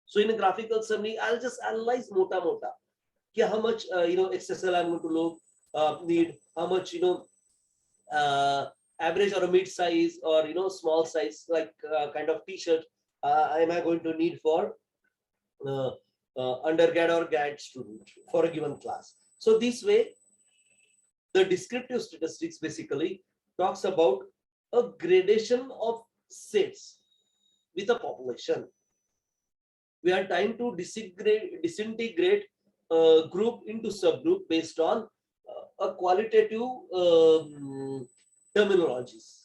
So in a graphical summary, I'll just analyze mota. How much XSL I'm going to need, how much average or a mid size or small size, like kind of t-shirt am I going to need for undergrad or grad student for a given class. So this way, the descriptive statistics basically talks about a gradation of sets with a population. We are trying to disintegrate group into subgroup based on a qualitative terminologies,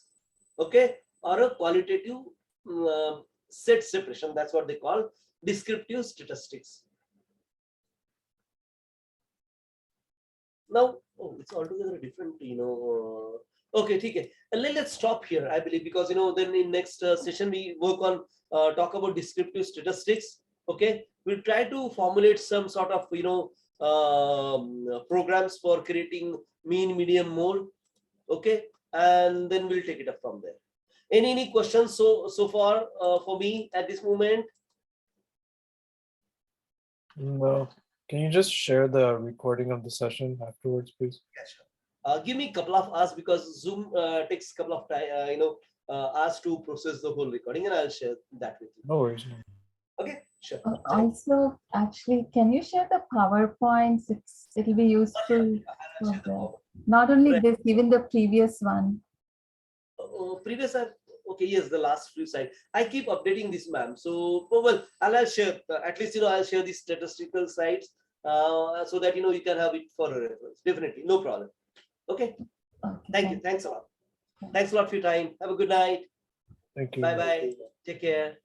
okay, or a qualitative set separation. That's what they call descriptive statistics. Now, oh, it's altogether different, okay, okay. Let's stop here, I believe, because then in next session we work on talk about descriptive statistics. Okay, we'll try to formulate some sort of programs for creating mean, median, mode. Okay, and then we'll take it up from there. Any questions so far for me at this moment? No. Can you just share the recording of the session afterwards, please? Yeah, sure. Give me a couple of hours, because Zoom takes a couple of time, hours to process the whole recording, and I'll share that with you. No worries. Okay, sure. Also, actually, can you share the PowerPoints? It'll be useful. I'll share the PowerPoint. Not only Right. this, even the previous one. Previous, okay, yes, the last few slides. I keep updating this, ma'am. So, well, I'll share, at least, I'll share the statistical sites so that, you can have it for a reference. Definitely, no problem. Okay. Okay, Thank you. Thanks a lot. Thanks a lot for your time. Have a good night. Thank you. Bye-bye. Take care.